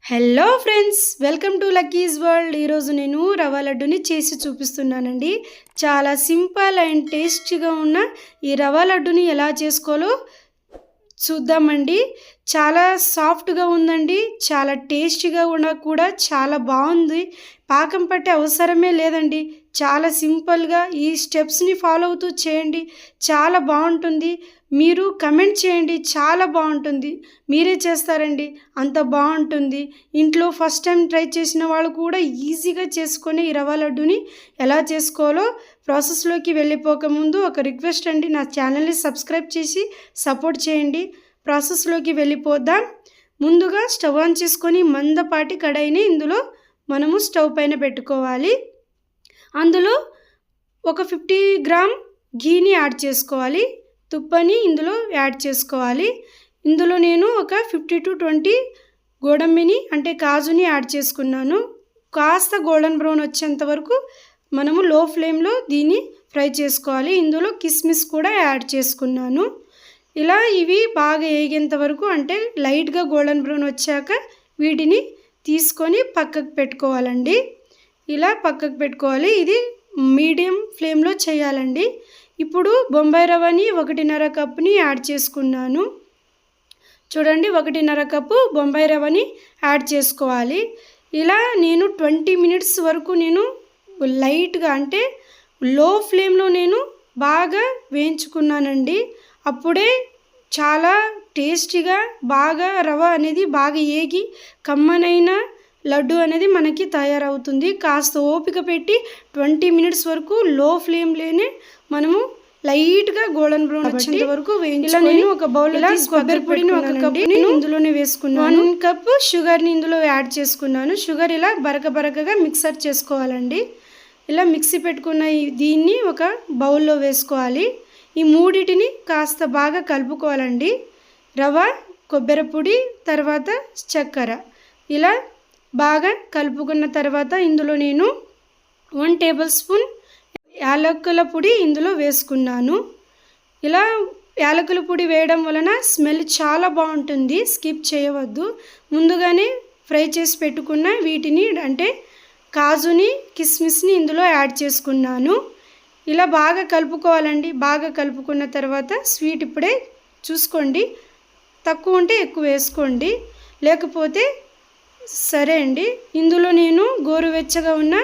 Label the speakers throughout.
Speaker 1: Hello friends, welcome to Lucky's world. ఈరోజు నేను రవ్వ లడ్డుని చేసి చూపిస్తున్నానండి. చాలా సింపుల్ అండ్ టేస్టీగా ఉన్న ఈ రవ్వ లడ్డుని ఎలా చేసుకోవాలో చూద్దామండి. చాలా సాఫ్ట్గా ఉందండి, చాలా టేస్టీగా కూడా చాలా బాగుంది. పాకం పట్టే అవసరమే లేదండి. చాలా సింపుల్గా ఈ స్టెప్స్ని ఫాలో అవుతూ చేయండి, చాలా బాగుంటుంది. మీరు కమెంట్ చేయండి, చాలా బాగుంటుంది. మీరే చేస్తారండి, అంత బాగుంటుంది. ఇంట్లో ఫస్ట్ టైం ట్రై చేసిన వాళ్ళు కూడా ఈజీగా చేసుకొని ఈ రవ్వ లడ్డుని ఎలా చేసుకోవాలో ప్రాసెస్లోకి వెళ్ళిపోకముందు ఒక రిక్వెస్ట్ అండి, నా ఛానల్ని సబ్స్క్రైబ్ చేసి సపోర్ట్ చేయండి. ప్రాసెస్లోకి వెళ్ళిపోదాం. ముందుగా స్టవ్ ఆన్ చేసుకొని మందపాటి కడాయిని ఇందులో మనము స్టవ్ పైన పెట్టుకోవాలి. అందులో ఒక 50 గ్రామ్ ఘీని యాడ్ చేసుకోవాలి. తుప్పని ఇందులో యాడ్ చేసుకోవాలి. ఇందులో నేను ఒక 50 to 20 గోడంబిని అంటే కాజుని యాడ్ చేసుకున్నాను. కాస్త గోల్డెన్ బ్రౌన్ వచ్చేంత వరకు మనము లో ఫ్లేమ్లో దీన్ని ఫ్రై చేసుకోవాలి. ఇందులో కిస్మిస్ కూడా యాడ్ చేసుకున్నాను. ఇలా ఇవి బాగా వేగేంత వరకు, అంటే లైట్గా గోల్డెన్ బ్రౌన్ వచ్చాక వీటిని తీసుకొని పక్కకు పెట్టుకోవాలండి. ఇలా పక్కకు పెట్టుకోవాలి. ఇది మీడియం ఫ్లేమ్లో చేయాలండి. ఇప్పుడు బొంబాయి రవ్వని 1.5 కప్పుని యాడ్ చేసుకున్నాను. చూడండి, 1.5 కప్పు బొంబాయి రవ్వని యాడ్ చేసుకోవాలి. ఇలా నేను 20 మినిట్స్ వరకు నేను లైట్గా అంటే లో ఫ్లేమ్లో నేను బాగా వేయించుకున్నానండి. అప్పుడే చాలా టేస్టీగా బాగా రవ్వ అనేది బాగా ఏగి కమ్మనైన లడ్డు అనేది మనకి తయారవుతుంది. కాస్త ఓపిక పెట్టి 20 మినిట్స్ వరకు లో ఫ్లేమ్లోనే మనము లైట్గా గోల్డెన్ బ్రౌన్ వచ్చేంత వరకు వేయించుకొని, నేను ఒక బౌల్లో కొబ్బరి పొడిని 1 కప్పుని ఇందులోనే వేసుకున్నాను. 1 కప్పు షుగర్ని ఇందులో యాడ్ చేసుకున్నాను. షుగర్ ఇలా బరకగా మిక్సర్ చేసుకోవాలండి. ఇలా మిక్సీ పెట్టుకున్న దీన్ని ఒక బౌల్లో వేసుకోవాలి. ఈ మూడిటిని కాస్త బాగా కలుపుకోవాలండి. రవ్వ, కొబ్బరి పొడి, తర్వాత చక్కెర ఇలా బాగా కలుపుకున్న తర్వాత ఇందులో నేను 1 టేబుల్ స్పూన్ యాలకుల పొడి ఇందులో వేసుకున్నాను. ఇలా యాలకుల పొడి వేయడం వలన స్మెల్ చాలా బాగుంటుంది, స్కిప్ చేయవద్దు. ముందుగానే ఫ్రై చేసి పెట్టుకున్న వీటిని అంటే కాజుని, కిస్మిస్ని ఇందులో యాడ్ చేసుకున్నాను. ఇలా బాగా కలుపుకోవాలండి. బాగా కలుపుకున్న తర్వాత స్వీట్ ఇప్పుడే చూసుకోండి, తక్కువ ఉంటే ఎక్కువ వేసుకోండి, లేకపోతే సరే అండి. ఇందులో నేను గోరువెచ్చగా ఉన్న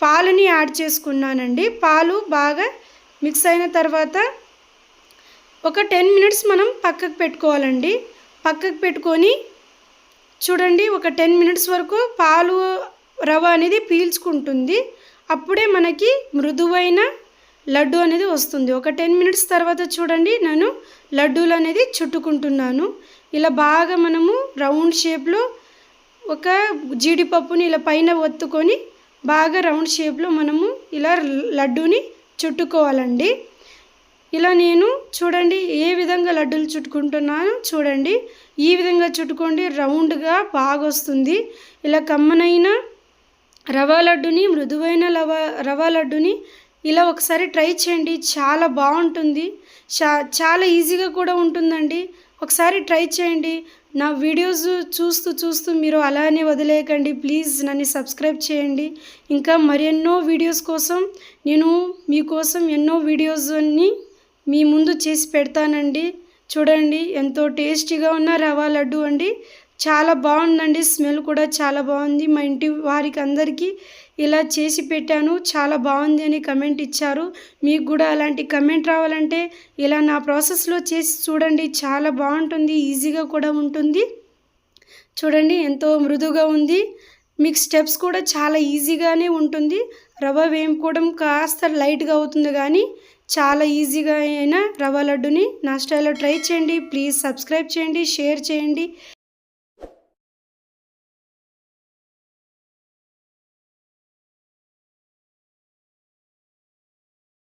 Speaker 1: పాలుని యాడ్ చేసుకున్నానండి. పాలు బాగా మిక్స్ అయిన తర్వాత ఒక 10 మినిట్స్ మనం పక్కకు పెట్టుకోవాలండి. పక్కకు పెట్టుకొని చూడండి, ఒక 10 మినిట్స్ వరకు పాలు రవ్వ అనేది పీల్చుకుంటుంది. అప్పుడే మనకి మృదువైన లడ్డు అనేది వస్తుంది. ఒక 10 మినిట్స్ తర్వాత చూడండి, నేను లడ్డూలు అనేది చుట్టుకుంటున్నాను. ఇలా బాగా మనము రౌండ్ షేప్లో ఒక జీడిపప్పుని ఇలా పైన ఒత్తుకొని బాగా రౌండ్ షేప్లో మనము ఇలా లడ్డూని చుట్టుకోవాలండి. ఇలా నేను చూడండి ఏ విధంగా లడ్డూలు చుట్టుకుంటున్నాను చూడండి. ఈ విధంగా చుట్టుకోండి, రౌండ్గా బాగా వస్తుంది. ఇలా కమ్మనైన రవ్వ లడ్డుని, మృదువైన రవ్వ లడ్డుని ఇలా ఒకసారి ట్రై చేయండి, చాలా బాగుంటుంది. చాలా ఈజీగా కూడా ఉంటుందండి. ఒకసారి ట్రై చేయండి. నా వీడియోస్ చూస్తూ మీరు అలానే వదిలేయకండి. ప్లీజ్ నన్ను సబ్స్క్రైబ్ చేయండి. ఇంకా మరెన్నో వీడియోస్ కోసం నేను మీకోసం ఎన్నో వీడియోస్ని మీ ముందు చేసి పెడతానండి. చూడండి, ఎంతో టేస్టీగా ఉన్న రవ్వ లడ్డు అండి. చాలా బాగుందండి, స్మెల్ కూడా చాలా బాగుంది. మా ఇంటి వారికి అందరికీ ఇలా చేసి పెట్టాను, చాలా బాగుంది అని కమెంట్ ఇచ్చారు. మీకు కూడా అలాంటి కమెంట్ రావాలంటే ఇలా నా ప్రాసెస్లో చేసి చూడండి, చాలా బాగుంటుంది, ఈజీగా కూడా ఉంటుంది. చూడండి, ఎంతో మృదువుగా ఉంది. మీకు స్టెప్స్ కూడా చాలా ఈజీగానే ఉంటుంది. రవ్వ వేయించుకోవడం కాస్త లైట్గా అవుతుంది, కానీ చాలా ఈజీగా అయిన రవ్వ లడ్డుని నా స్టైల్లో ట్రై చేయండి. ప్లీజ్ సబ్స్క్రైబ్ చేయండి, షేర్ చేయండి.